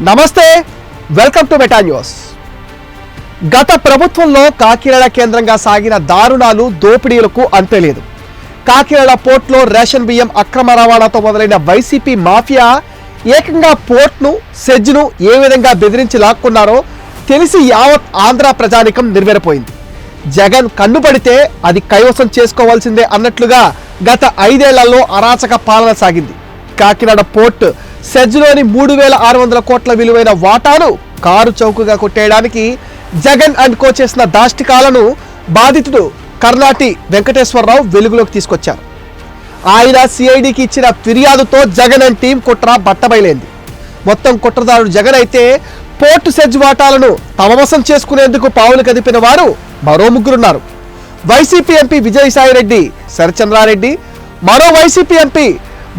నమస్తే, welcome to meta news. గత ప్రభుత్వంలో కాకినాడ కేంద్రంగా సాగిన దారుణాలు, దోపిడీలకు అంతలేదు. కాకినాడ పోర్టులో రేషన్ బియ్యం అక్రమ రవాణాతో మొదలైన వైసీపీ మాఫియా ఏకంగా పోర్ట్ను, సెజ్ను ఏ విధంగా బెదిరించి లాక్కున్నారో తెలిసి యావత్ ఆంధ్ర ప్రజానికం నిర్వెరపోయింది. జగన్ కన్నుపడితే అది కైవసం చేసుకోవాల్సిందే అన్నట్లుగా గత 5 ఏళ్లలో అరాచక పాలన సాగింది. కాకినాడ పోర్ట్ సెజ్లోని 3600 కోట్ల విలువైన వాటాను కారు చౌకగా కొట్టేయడానికి జగన్ అండ్ కో చేసిన దాష్టికాలను బాధితుడు కర్ణాటి వెంకటేశ్వరరావు వెలుగులోకి తీసుకొచ్చారు. ఆయన సిఐడికి ఇచ్చిన ఫిర్యాదుతో జగన్ అండ్ టీం కుట్ర బట్టబయలైంది. మొత్తం కుట్రదారుడు జగన్ అయితే పోర్టు సెజ్ వాటాలను తమవశం చేసుకునేందుకు పావులు కదిపిన వారు మరో ముగ్గురున్నారు. వైసీపీ ఎంపీ విజయసాయిరెడ్డి, శరచంద్రారెడ్డి, మరో వైసీపీ ఎంపీ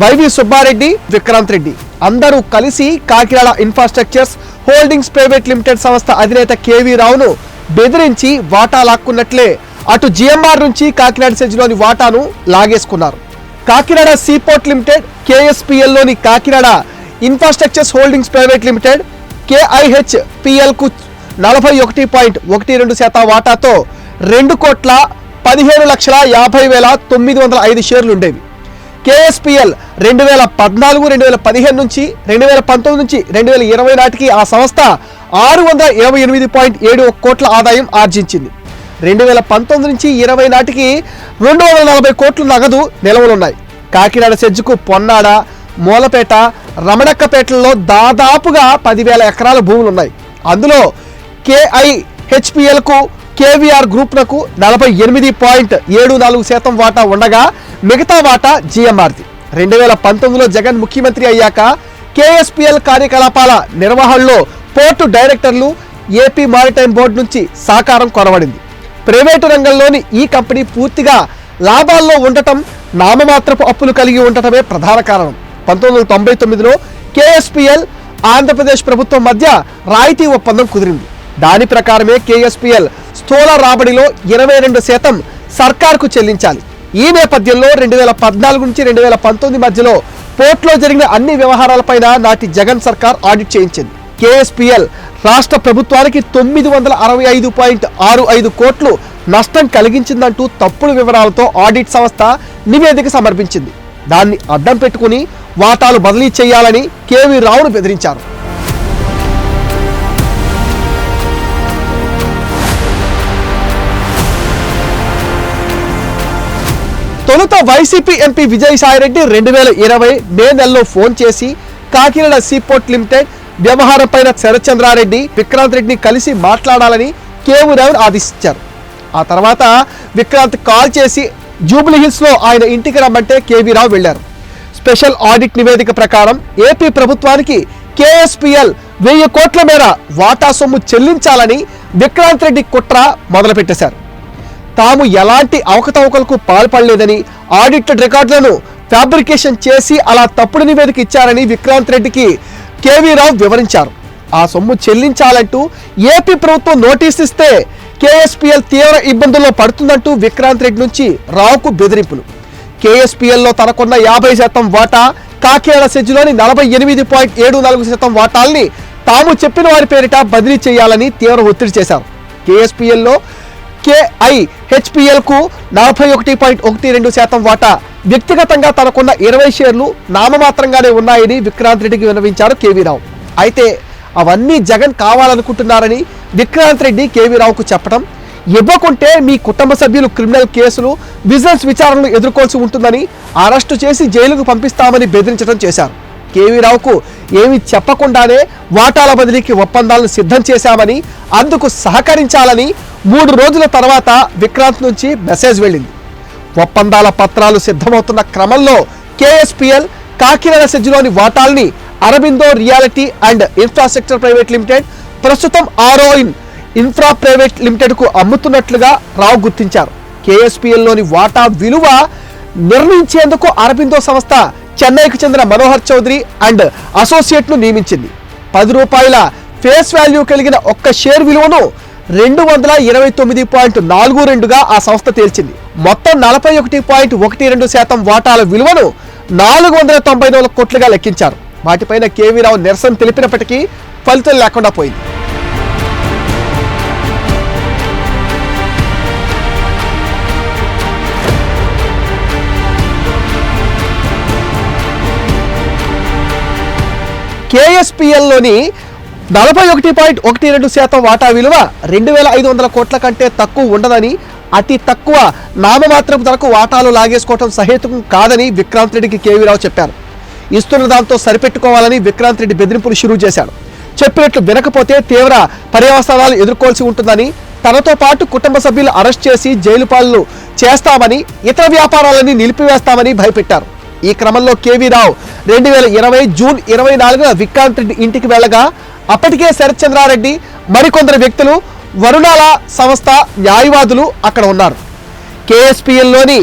వైవి సుబ్బారెడ్డి, విక్రాంత్ రెడ్డి అందరూ కలిసి Kakinada infrastructures holdings private limited సంస్థ అధినేత కేవీ రావును బెదిరించి వాటా లాక్కున్నట్లే అటు జిఎంఆర్ నుంచి కాకినాడ సెజ్లోని వాటాను లాగేసుకున్నారు. కాకినాడ సీపోర్ట్ లిమిటెడ్, కేఎస్పిఎల్లోని Kakinada infrastructures holdings private limited కేఐహెచ్పిఎల్కు 41.12% వాటాతో 2,15,50,905 షేర్లు ఉండేవి. కేఎస్పిఎల్ 2014, 2015 నుంచి 2019 నుంచి 2020 నాటికి ఆ సంస్థ 628.71 కోట్ల ఆదాయం ఆర్జించింది. 2019 నుంచి 20 నాటికి 240 కోట్ల నగదు నిల్వలున్నాయి. కాకినాడ సెజ్కు పొన్నాడ, మూలపేట, రమణక్కపేటల్లో దాదాపుగా 10,000 ఎకరాల భూములున్నాయి. అందులో కేఐహెచ్పిఎల్కు, కేవీఆర్ గ్రూప్లకు 48.74% వాటా ఉండగా మిగతా వాటా జిఎంఆర్ది. 2019లో జగన్ ముఖ్యమంత్రి అయ్యాక కేఎస్పిఎల్ కార్యకలాపాల నిర్వహణలో పోర్టు డైరెక్టర్లు ఏపీ మారిటైమ్ బోర్డు నుంచి సహకారం కొరవడింది. ప్రైవేటు రంగంలోని ఈ కంపెనీ పూర్తిగా లాభాల్లో ఉండటం, నామమాత్రపు అప్పులు కలిగి ఉండటమే ప్రధాన కారణం. 1999లో కేఎస్పిఎల్, ఆంధ్రప్రదేశ్ ప్రభుత్వం మధ్య రాయితీ ఒప్పందం కుదిరింది. దాని ప్రకారమే కేఎస్పిఎల్ స్థూల రాబడిలో 22% సర్కార్కు చెల్లించాలి. ఈ నేపథ్యంలో 2014 నుంచి 2019 మధ్యలో పోర్టులో జరిగిన అన్ని వ్యవహారాలపైన నాటి జగన్ సర్కార్ ఆడిట్ చేయించింది. కేఎస్పిఎల్ రాష్ట్ర ప్రభుత్వానికి 965.65 కోట్లు నష్టం కలిగించిందంటూ తప్పుడు వివరాలతో ఆడిట్ సంస్థ నివేదిక సమర్పించింది. దాన్ని అడ్డం పెట్టుకుని వాటాలు బదిలీ చేయాలని కేవీ రావును బెదిరించారు. తొలుత వైసీపీ ఎంపీ విజయసాయిరెడ్డి 2020 మే నెలలో ఫోన్ చేసి కాకినాడ సీపోర్ట్ లిమిటెడ్ వ్యవహారంపైన శరత్చంద్రారెడ్డి, విక్రాంత్ రెడ్డిని కలిసి మాట్లాడాలని కేవీ రావును ఆదేశించారు. ఆ తర్వాత విక్రాంత్ కాల్ చేసి జూబ్లీహిల్స్లో ఆయన ఇంటికి రమ్మంటే కేవీ రావు వెళ్లారు. స్పెషల్ ఆడిట్ నివేదిక ప్రకారం ఏపీ ప్రభుత్వానికి కేఎస్పిఎల్ 1000 కోట్ల మేర వాటా సొమ్ము చెల్లించాలని విక్రాంత్ రెడ్డి కుట్ర మొదలుపెట్టేశారు. తాము ఎలాంటి అవకతవకలకు పాల్పడలేదని, ఆడిటెడ్ రికార్డులను ఫ్యాబ్రికేషన్ చేసి అలా తప్పుడు నివేదిక ఇచ్చారని విక్రాంత్ రెడ్డికి కేవీ రావు వివరించారు. ఆ సొమ్ము చెల్లించాలంటూ ఏపీ ప్రభుత్వం నోటీస్ ఇస్తే కేఎస్పిఎల్ తీవ్ర ఇబ్బందుల్లో పడుతుందంటూ విక్రాంత్ రెడ్డి నుంచి రావుకు బెదిరింపులు. కేఎస్పిఎల్లో తనకున్న 50% వాటా, కాకినాడ సెజ్లోని 48.74% వాటాల్ని తాము చెప్పిన వారి పేరిట బదిలీ చేయాలని తీవ్ర ఒత్తిడి చేశారు. కేఎస్పిఎల్లో కేఐహెచ్పిఎల్కు 41.12% వాటా, వ్యక్తిగతంగా తనకున్న 20 షేర్లు నామమాత్రంగానే ఉన్నాయని విక్రాంత్ రెడ్డికి విన్నవించారు కేవీ రావు. అయితే అవన్నీ జగన్ కావాలనుకుంటున్నారని విక్రాంత్ రెడ్డి కేవీ రావుకు చెప్పడం, ఇవ్వకుంటే మీ కుటుంబ సభ్యులు క్రిమినల్ కేసులు, విజిలెన్స్ విచారణలు ఎదుర్కోవాల్సి ఉంటుందని, అరెస్టు చేసి జైలుకు పంపిస్తామని బెదిరించడం చేశారు. కేవీ రావుకు ఏమీ చెప్పకుండానే వాటాల బదిలీకి ఒప్పందాలను సిద్ధం చేశామని, అందుకు సహకరించాలని 3 రోజుల తర్వాత విక్రాంత్ నుంచి మెసేజ్ వెళ్ళింది. ఒప్పందాల పత్రాలు సిద్ధమవుతున్న క్రమంలో కేఎస్పిఎల్ కాకినాడ సెజ్లోని వాటాల్ని Aurobindo reality and infrastructure private limited, ప్రస్తుతం ఆరోయిన్ ఇన్ఫ్రా ప్రైవేట్ లిమిటెడ్కు అమ్ముతున్నట్లుగా రావు గుర్తించారు. కేఎస్పిఎల్లోని వాటా విలువ నిర్ణయించేందుకు అరబిందో సంస్థ చెన్నైకి చెందిన మనోహర్ చౌదరి అండ్ అసోసియేట్ను నియమించింది. ₹10 ఫేస్ వాల్యూ కలిగిన ఒక్క షేర్ విలువను 229.42గా ఆ సంస్థ తేల్చింది. మొత్తం 41.12% వాటాల విలువను 494 కోట్లుగా లెక్కించారు. వాటిపైన కేవీ రావు నిరసన తెలిపినప్పటికీ ఫలితం లేకుండా పోయింది. కేఎస్పిఎల్లోని 41.12% వాటా విలువ 2,500 కోట్ల కంటే తక్కువ ఉండదని, అతి తక్కువ నామమాత్రపు ధరకు వాటాలు లాగేసుకోవడం సహేతుకం కాదని విక్రాంత్ రెడ్డికి కేవీ రావు చెప్పారు. ఇస్తున్న దాంతో సరిపెట్టుకోవాలని విక్రాంత్ రెడ్డి బెదిరింపులు షురూ చేశాడు. చెప్పినట్లు వినకపోతే తీవ్ర పర్యవసానాలు ఎదుర్కోవాల్సి ఉంటుందని, తనతో పాటు కుటుంబ సభ్యులు అరెస్ట్ చేసి జైలు పాలు చేస్తామని, ఇతర వ్యాపారాలన్నీ నిలిపివేస్తామని భయపెట్టారు. ఈ క్రమంలో కేవీ రావు 2020 జూన్ 24న విక్రాంత్ రెడ్డి ఇంటికి వెళ్ళగా అప్పటికే శరత్ చంద్రారెడ్డి, మరికొందరు వ్యక్తులు, వరుణాల సంస్థ న్యాయవాదులు అక్కడ ఉన్నారు. కేఎస్పిఎల్లోని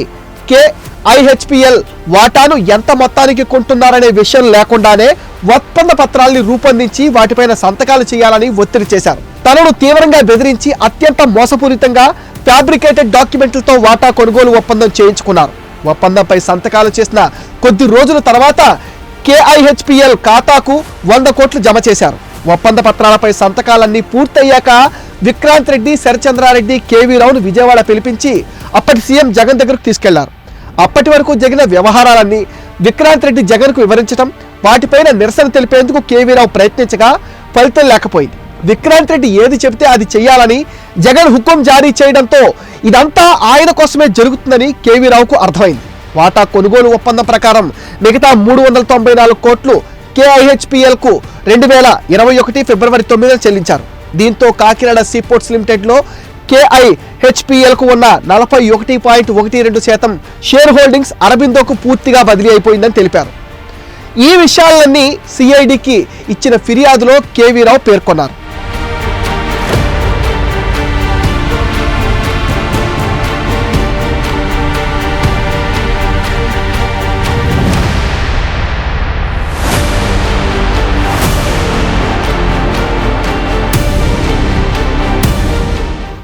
కేఐహెచ్పిఎల్ వాటాను ఎంత మొత్తానికి కొంటున్నారనే విషయం లేకుండానే ఒప్పంద పత్రాల్ని రూపొందించి వాటిపైన సంతకాలు చేయాలని ఒత్తిడి చేశారు. తనను తీవ్రంగా బెదిరించి అత్యంత మోసపూరితంగా ఫ్యాబ్రికేటెడ్ డాక్యుమెంట్లతో వాటా కొనుగోలు ఒప్పందం చేయించుకున్నారు. ఒప్పందంపై సంతకాలు చేసిన కొద్ది రోజుల తర్వాత కేఐహెచ్పిఎల్ ఖాతాకు 100 కోట్లు జమ చేశారు. ఒప్పంద పత్రాలపై సంతకాలన్నీ పూర్తయ్యాక విక్రాంత్ రెడ్డి, శరత్చంద్రారెడ్డి కేవీ రావును విజయవాడ పిలిపించి అప్పటి సీఎం జగన్ దగ్గరకు తీసుకెళ్లారు. అప్పటి వరకు జరిగిన వ్యవహారాలన్నీ విక్రాంత్ రెడ్డి జగన్కు వివరించడం, వాటిపైన నిరసన తెలిపేందుకు కేవీ రావు ప్రయత్నించగా ఫలితం లేకపోయింది. విక్రాంత్ రెడ్డి ఏది చెబితే అది చెయ్యాలని జగన్ హుకుం జారీ చేయడంతో ఇదంతా ఆయన కోసమే జరుగుతుందని కేవీ రావుకు అర్థమైంది. వాటా కొనుగోలు ఒప్పందం ప్రకారం మిగతా 394 కోట్లు కేఐహెచ్పిఎల్కు 2021 ఫిబ్రవరి 9న చెల్లించారు. దీంతో కాకినాడ సీపోర్ట్స్ లిమిటెడ్లో కేఐహెచ్పిఎల్కు ఉన్న 41.12% షేర్ హోల్డింగ్స్ అరబిందోకు పూర్తిగా బదిలీ అయిపోయిందని తెలిపారు. ఈ విషయాలన్నీ సిఐడికి ఇచ్చిన ఫిర్యాదులో కేవీ రావు పేర్కొన్నారు.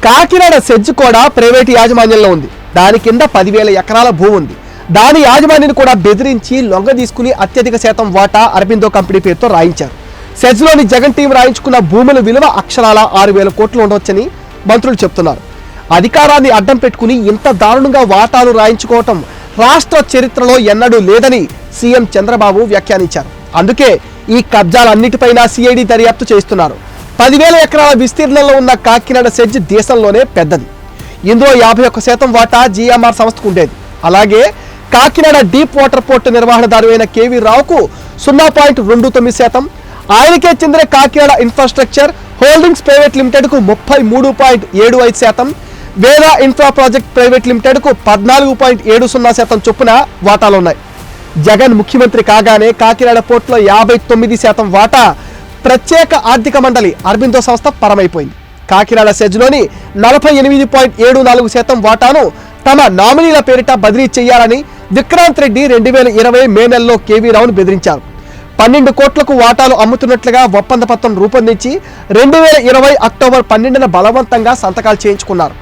కాకినాడ సెజ్ కూడా ప్రైవేటు యాజమాన్యంలో ఉంది. దాని కింద 10,000 ఎకరాల భూమి ఉంది. దాని యాజమాన్యాన్ని కూడా బెదిరించి లొంగ తీసుకుని అత్యధిక శాతం వాటా అరబిందో కంపెనీ పేరుతో రాయించారు. సెజ్లోని జగన్ టీం రాయించుకున్న భూముల విలువ అక్షరాల 6,000 కోట్లు ఉండవచ్చని మంత్రులు చెప్తున్నారు. అధికారాన్ని అడ్డం పెట్టుకుని ఇంత దారుణంగా వాటాలు రాయించుకోవటం రాష్ట్ర చరిత్రలో ఎన్నడూ లేదని సీఎం చంద్రబాబు వ్యాఖ్యానించారు. అందుకే ఈ కబ్జాలన్నిటిపైన సిఐడి దర్యాప్తు చేస్తున్నారు. 10,000 ఎకరాల విస్తీర్ణంలో ఉన్న కాకినాడ సెజ్ దేశంలోనే పెద్దది. ఇందులో 51% వాటా జిఎంఆర్ సంస్థకు ఉండేది. అలాగే కాకినాడ డీప్ వాటర్ పోర్టు నిర్వహణదారు అయిన కేవీ రావుకు 0.29%, ఆయనకే చెందిన కాకినాడ ఇన్ఫ్రాస్ట్రక్చర్ హోల్డింగ్స్ ప్రైవేట్ లిమిటెడ్కు 33.75%, వేదా ఇన్ఫ్రా ప్రాజెక్ట్ ప్రైవేట్ లిమిటెడ్కు 14.70% చొప్పున వాటాలున్నాయి. జగన్ ముఖ్యమంత్రి కాగానే కాకినాడ పోర్టులో 59% వాటా ప్రత్యేక ఆర్థిక మండలి అరబిందో సంస్థ పరమైపోయింది. కాకినాడ సెజ్లోని 48.74% వాటాను తమ నామినీల పేరిట బదిలీ చేయాలని విక్రాంత్ రెడ్డి 2020 మే నెలలో కేవీ రావును బెదిరించారు. 12 కోట్లకు వాటాలు అమ్ముతున్నట్లుగా ఒప్పంద పత్రం రూపొందించి 2020 అక్టోబర్ 12న బలవంతంగా సంతకాలు చేయించుకున్నారు.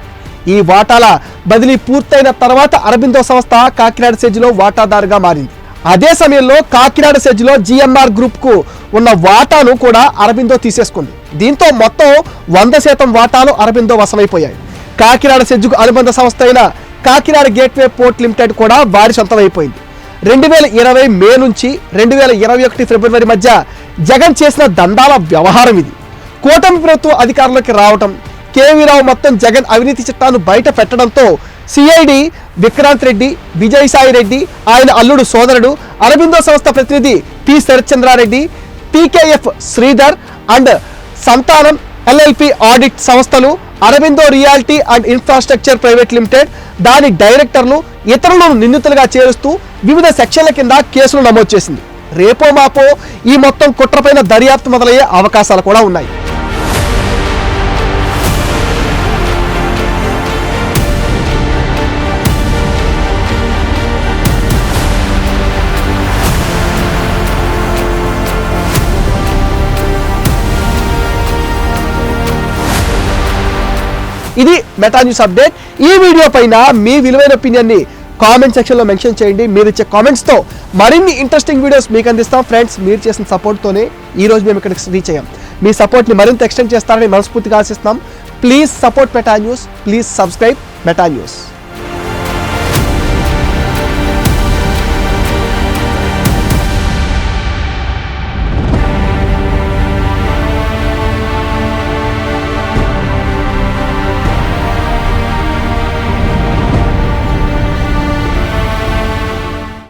ఈ వాటాల బదిలీ పూర్తయిన తర్వాత అరబిందో సంస్థ కాకినాడ సెజ్లో వాటాదారుగా మారింది. అదే సమయంలో కాకినాడ సెజ్లో జిఎంఆర్ గ్రూప్కు ఉన్న వాటాను కూడా అరబిందో తీసేసుకుంది. దీంతో మొత్తం 100% వాటాలు అరబిందో వశమైపోయాయి. కాకినాడ సెజ్కు అనుబంధ సంస్థ అయిన కాకినాడ గేట్వే పోర్ట్ లిమిటెడ్ కూడా వారి సొంతమైపోయింది. 2020 మే నుంచి 2021 ఫిబ్రవరి మధ్య జగన్ చేసిన దందాల వ్యవహారం ఇది. కూటమి ప్రభుత్వం అధికారంలోకి రావటం, కేవీ రావు మొత్తం జగన్ అవినీతి చట్టాన్ని బయట పెట్టడంతో సిఐడి విక్రాంత్ రెడ్డి, విజయసాయి రెడ్డి, ఆయన అల్లుడు సోదరుడు అరబిందో సంస్థ ప్రతినిధి పి శరత్చంద్రారెడ్డి, టీకేఎఫ్ శ్రీధర్ అండ్ సంతానం ఎల్ఎల్పి ఆడిట్ సంస్థలు, Aurobindo reality and infrastructure private limited, దాని డైరెక్టర్లు, ఇతరులను నిందితులుగా చేరుస్తూ వివిధ సెక్షన్ల కింద కేసులు నమోదు చేసింది. రేపో మాపో ఈ మొత్తం కుట్రపైన దర్యాప్తు మొదలయ్యే అవకాశాలు కూడా ఉన్నాయి. ఇది మెటా న్యూస్ అప్డేట్. ఈ వీడియో పైన మీ విలువైన ఒపీనియన్ని కామెంట్ సెక్షన్లో మెన్షన్ చేయండి. మీరు ఇచ్చే కామెంట్స్తో మరిన్ని ఇంట్రెస్టింగ్ వీడియోస్ మీకు అందిస్తాం. ఫ్రెండ్స్, మీరు చేసిన సపోర్ట్తోనే ఈరోజు మేము ఇక్కడికి రీచ్ అయ్యాం. మీ సపోర్ట్ని మరింత ఎక్స్టెండ్ చేస్తారని మనస్ఫూర్తిగా ఆశిస్తున్నాం. Please support meta news. Please subscribe meta news.